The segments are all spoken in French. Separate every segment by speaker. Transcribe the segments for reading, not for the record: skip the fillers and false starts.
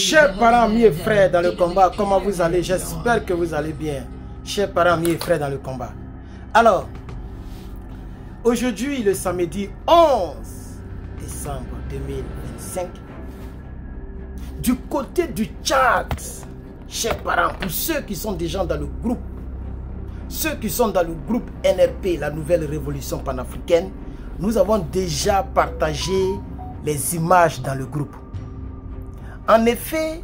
Speaker 1: Chers parents, amis et frères dans le combat, comment vous allez? J'espère que vous allez bien. Chers parents, amis et frères dans le combat. Alors, aujourd'hui, le samedi 11 décembre 2025, du côté du Tchad, chers parents, pour ceux qui sont déjà dans le groupe, ceux qui sont dans le groupe NRP, la nouvelle révolution panafricaine, nous avons déjà partagé les images dans le groupe. En effet,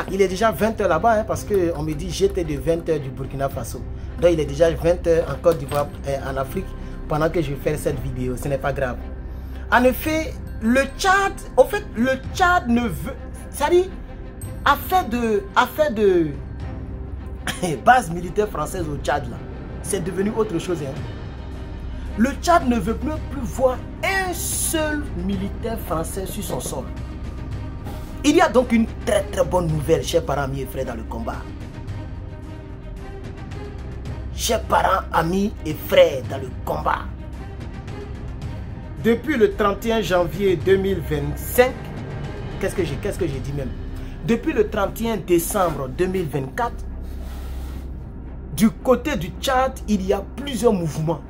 Speaker 1: il est déjà 20 h là-bas, parce qu'on me dit j'étais de 20 h du Burkina Faso. Donc il est déjà 20 h en Côte d'Ivoire, en Afrique, pendant que je fais cette vidéo. Ce n'est pas grave. En effet, le Tchad, au fait, le Tchad ne veut, c'est-à-dire, a fait de base militaire française au Tchad, là. C'est devenu autre chose. Hein. Le Tchad ne veut plus voir un seul militaire français sur son sol. Il y a donc une très bonne nouvelle, chers parents, amis et frères dans le combat. Chers parents, amis et frères dans le combat. Depuis le 31 janvier 2025, qu'est-ce que j'ai dit même? Depuis le 31 décembre 2024, du côté du Tchad, il y a plusieurs mouvements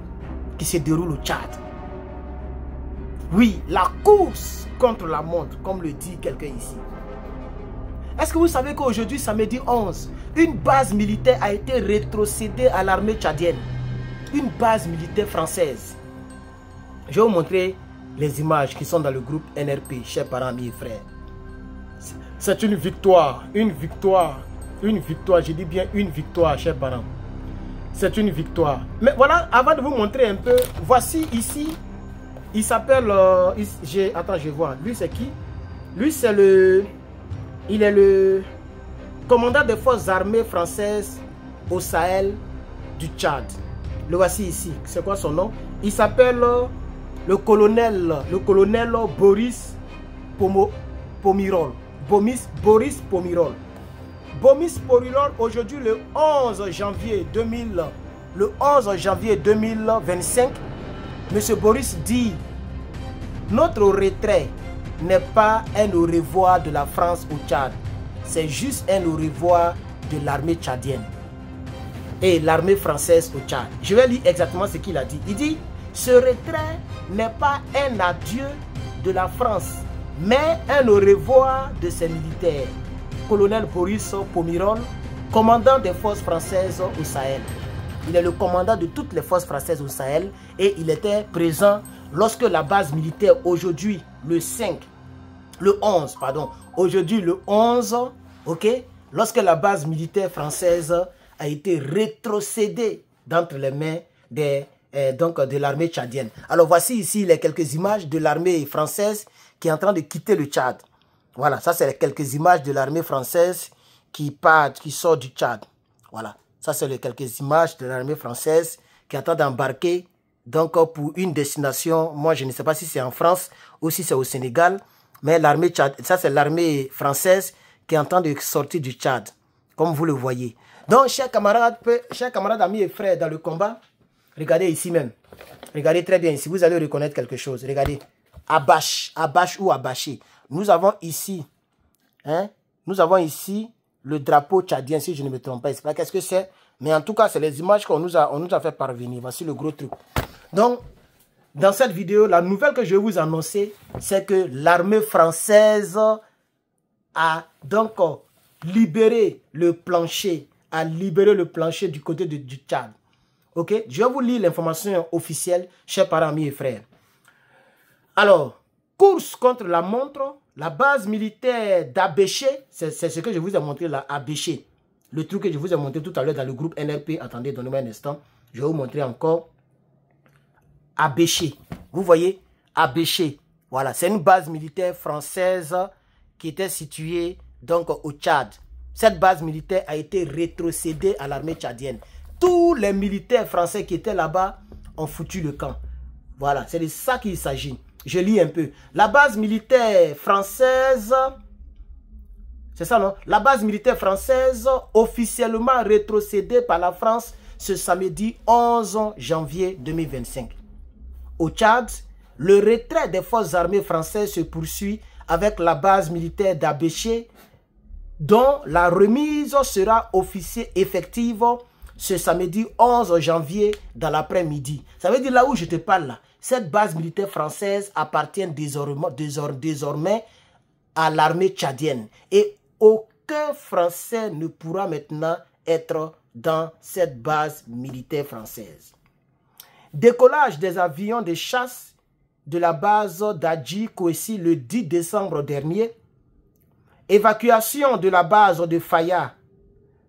Speaker 1: qui se déroulent au Tchad. Oui, la course contre la montre, comme le dit quelqu'un ici. Est-ce que vous savez qu'aujourd'hui, samedi 11, une base militaire a été rétrocédée à l'armée tchadienne? Une base militaire française. Je vais vous montrer les images qui sont dans le groupe NRP, chers parents, amis et frères. C'est une victoire, je dis bien une victoire, chers parents. C'est une victoire. Mais voilà, avant de vous montrer un peu, voici ici. Il s'appelle, attends, je vois. Lui, c'est qui? Lui, c'est il est le commandant des forces armées françaises au Sahel du Tchad. Le voici ici. C'est quoi son nom? Il s'appelle le colonel Boris Pomirol. Boris Pomirol. Boris Pomirol, aujourd'hui, le 11 janvier 2025, M. Boris dit: notre retrait n'est pas un au revoir de la France au Tchad. C'est juste un au revoir de l'armée tchadienne et l'armée française au Tchad. Je vais lire exactement ce qu'il a dit. Il dit: ce retrait n'est pas un adieu de la France, mais un au revoir de ses militaires. Colonel Boris Pomirol, commandant des forces françaises au Sahel. Il est le commandant de toutes les forces françaises au Sahel et il était présent lorsque la base militaire, aujourd'hui le 11, aujourd'hui le 11, ok, lorsque la base militaire française a été rétrocédée d'entre les mains de l'armée tchadienne. Alors voici ici les quelques images de l'armée française qui est en train de quitter le Tchad. Voilà, ça c'est quelques images de l'armée française qui sort du Tchad. Voilà. Ça, c'est les quelques images de l'armée française qui est en train d'embarquer donc pour une destination. Moi, je ne sais pas si c'est en France ou si c'est au Sénégal. Mais l'armée Tchad, ça, c'est l'armée française qui est en train de sortir du Tchad, comme vous le voyez. Donc, chers camarades, amis et frères dans le combat, regardez ici même. Regardez très bien ici. Vous allez reconnaître quelque chose. Regardez. Abache ou abaché. Nous avons ici, le drapeau tchadien, si je ne me trompe pas. Je ne sais pas qu'est-ce que c'est, mais en tout cas, c'est les images qu'on nous a fait parvenir. Voici le gros truc. Donc, dans cette vidéo, la nouvelle que je vais vous annoncer, c'est que l'armée française a donc libéré le plancher, du côté du Tchad. Ok? Je vais vous lire l'information officielle, chers parents, amis et frères. Alors, course contre la montre. La base militaire d'Abéché, c'est ce que je vous ai montré là, Abéché. Le truc que je vous ai montré tout à l'heure dans le groupe NRP. Attendez, donnez-moi un instant. Je vais vous montrer encore. Abéché. Vous voyez, Abéché. Voilà, c'est une base militaire française qui était située donc au Tchad. Cette base militaire a été rétrocédée à l'armée tchadienne. Tous les militaires français qui étaient là-bas ont foutu le camp. Voilà, c'est de ça qu'il s'agit. Je lis un peu. La base militaire française, c'est ça non? La base militaire française officiellement rétrocédée par la France ce samedi 11 janvier 2025. Au Tchad, le retrait des forces armées françaises se poursuit avec la base militaire d'Abéché, dont la remise sera officielle effective ce samedi 11 janvier dans l'après-midi. Ça veut dire là où je te parle, là, cette base militaire française appartient désormais à l'armée tchadienne. Et aucun Français ne pourra maintenant être dans cette base militaire française. Décollage des avions de chasse de la base d'Adji Kouessi le 10 décembre dernier. Évacuation de la base de Faya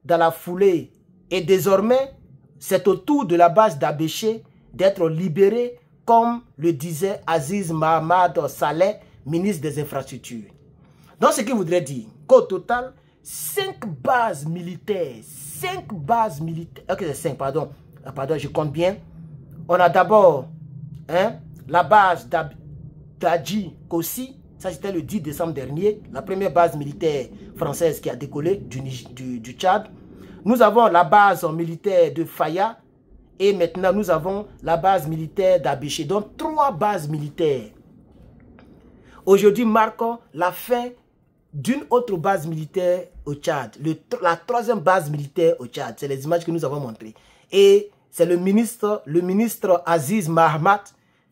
Speaker 1: dans la foulée. Et désormais, c'est au tour de la base d'Abéché d'être libérée, comme le disait Aziz Mahamad Saleh, ministre des Infrastructures. Donc, ce qui voudrait dire qu'au total, 5 bases militaires, ok, c'est 5, pardon, je compte bien. On a d'abord la base d'Adji Kouessi, ça c'était le 10 décembre dernier, la première base militaire française qui a décollé du Tchad. Nous avons la base militaire de Faya et maintenant nous avons la base militaire d'Abéché. Donc 3 bases militaires. Aujourd'hui marque la fin d'une autre base militaire au Tchad. La 3e base militaire au Tchad. C'est les images que nous avons montrées. Et c'est le ministre Aziz Mahamad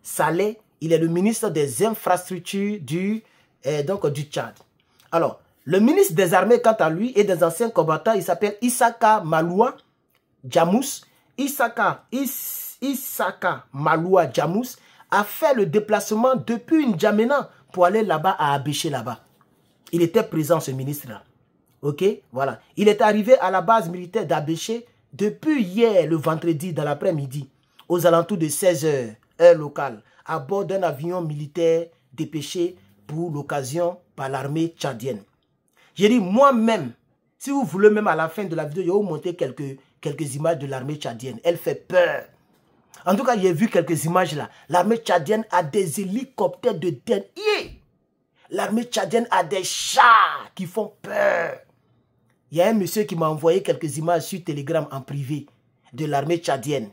Speaker 1: Saleh. Il est le ministre des infrastructures du Tchad. Alors, le ministre des armées, quant à lui, et des anciens combattants, il s'appelle Issaka Maloua Djamous. Issaka Maloua Djamous a fait le déplacement depuis N'Djamena pour aller là-bas à Abéché là-bas. Il était présent, ce ministre-là. Ok, voilà. Il est arrivé à la base militaire d'Abéché depuis hier, le vendredi, dans l'après-midi, aux alentours de 16 h, heure locale, à bord d'un avion militaire dépêché pour l'occasion par l'armée tchadienne. J'ai dit moi-même, si vous voulez même à la fin de la vidéo, je vais vous montrer quelques images de l'armée tchadienne. Elle fait peur. En tout cas, j'ai vu quelques images là. L'armée tchadienne a des hélicoptères de dernier. L'armée tchadienne a des chars qui font peur. Il y a un monsieur qui m'a envoyé quelques images sur Telegram en privé de l'armée tchadienne.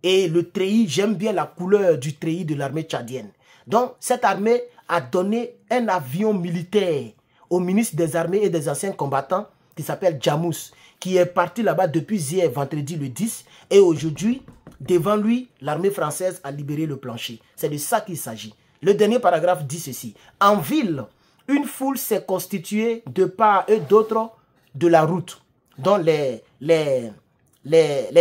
Speaker 1: Et le treillis, j'aime bien la couleur du treillis de l'armée tchadienne. Donc, cette armée a donné un avion militaire au ministre des armées et des anciens combattants qui s'appelle Djamous, qui est parti là-bas depuis hier, vendredi le 10. Et aujourd'hui, devant lui, l'armée française a libéré le plancher. C'est de ça qu'il s'agit. Le dernier paragraphe dit ceci. En ville, une foule s'est constituée de part et d'autre de la route, dont les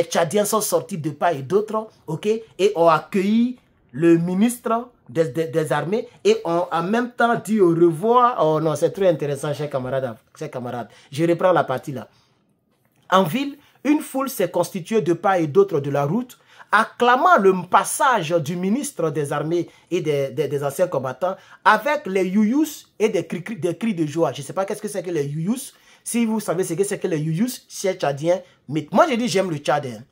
Speaker 1: Tchadiens sont sortis de part et d'autre, ok, et ont accueilli le ministre des armées et ont en même temps dit au revoir. Oh non, c'est très intéressant, chers camarades. Je reprends la partie là. En ville, une foule s'est constituée de part et d'autre de la route, acclamant le passage du ministre des armées et des anciens combattants avec les youyous et des cris de joie. Je ne sais pas qu'est-ce que c'est que les youyous. Si vous savez ce que c'est que les youyous, c'est tchadien. Mais moi, j'ai dit j'aime le Tchad. Hein.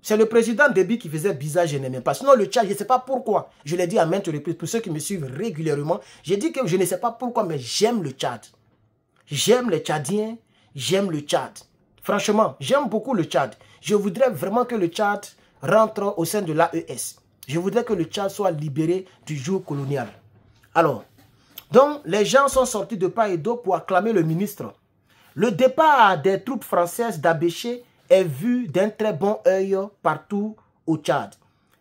Speaker 1: C'est le président Déby qui faisait bizarre, je n'aimais pas. Sinon, le Tchad, je ne sais pas pourquoi. Je l'ai dit à maintes reprises. Pour ceux qui me suivent régulièrement, j'ai dit que je ne sais pas pourquoi, mais j'aime le Tchad. J'aime les Tchadiens, j'aime le Tchad. Franchement, j'aime beaucoup le Tchad. Je voudrais vraiment que le Tchad rentre au sein de l'AES. Je voudrais que le Tchad soit libéré du joug colonial. Alors, donc, les gens sont sortis de part et d'autre pour acclamer le ministre. Le départ des troupes françaises d'Abéché est vu d'un très bon œil partout au Tchad.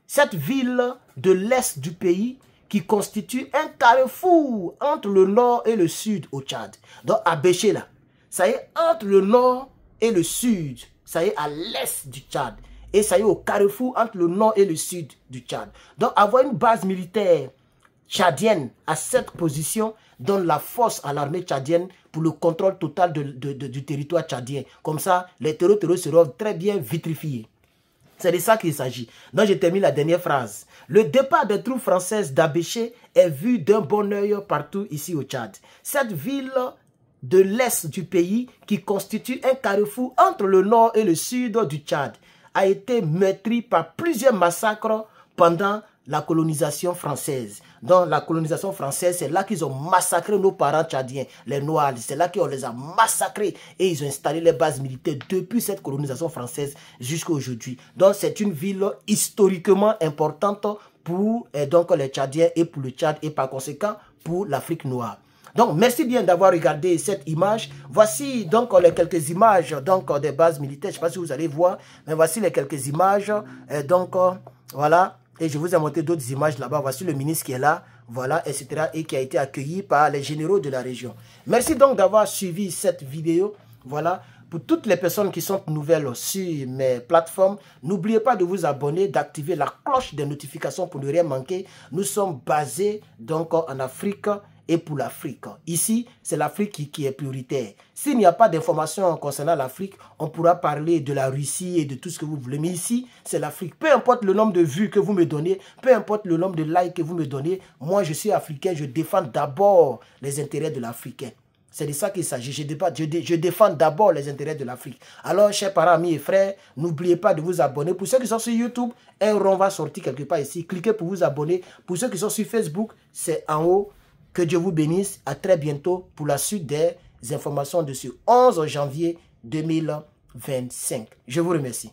Speaker 1: Cette ville de l'est du pays qui constitue un carrefour entre le nord et le sud au Tchad. Donc Abéché là, ça y est entre le nord et le sud, ça y est à l'est du Tchad. Et ça y est au carrefour entre le nord et le sud du Tchad. Donc avoir une base militaire tchadienne à cette position donne la force à l'armée tchadienne pour le contrôle total du territoire tchadien. Comme ça, les terreaux seront très bien vitrifiés. C'est de ça qu'il s'agit. Donc, je termine la dernière phrase. Le départ des troupes françaises d'Abéché est vu d'un bon œil partout ici au Tchad. Cette ville de l'est du pays, qui constitue un carrefour entre le nord et le sud du Tchad, a été meurtrie par plusieurs massacres pendant la colonisation française. Dans la colonisation française, c'est là qu'ils ont massacré nos parents tchadiens, les Noirs. C'est là qu'on les a massacrés et ils ont installé les bases militaires depuis cette colonisation française jusqu'à aujourd'hui. Donc c'est une ville historiquement importante pour donc, les Tchadiens et pour le Tchad et par conséquent pour l'Afrique noire. Donc, merci bien d'avoir regardé cette image. Voici donc les quelques images donc, des bases militaires. Je ne sais pas si vous allez voir, mais voici les quelques images. Voilà. Et je vous ai montré d'autres images là-bas. Voici le ministre qui est là, voilà, etc. et qui a été accueilli par les généraux de la région. Merci donc d'avoir suivi cette vidéo. Voilà. Pour toutes les personnes qui sont nouvelles sur mes plateformes, n'oubliez pas de vous abonner, d'activer la cloche des notifications pour ne rien manquer. Nous sommes basés donc en Afrique et pour l'Afrique. Ici, c'est l'Afrique qui est prioritaire. S'il n'y a pas d'informations concernant l'Afrique, on pourra parler de la Russie et de tout ce que vous voulez. Mais ici, c'est l'Afrique. Peu importe le nombre de vues que vous me donnez, peu importe le nombre de likes que vous me donnez, moi, je suis africain, je défends d'abord les intérêts de l'Africain. C'est de ça qu'il s'agit. Je défends d'abord les intérêts de l'Afrique. Alors, chers parents, amis et frères, n'oubliez pas de vous abonner. Pour ceux qui sont sur YouTube, un rond va sortir quelque part ici. Cliquez pour vous abonner. Pour ceux qui sont sur Facebook, c'est en haut. Que Dieu vous bénisse. À très bientôt pour la suite des informations de ce 11 janvier 2025. Je vous remercie.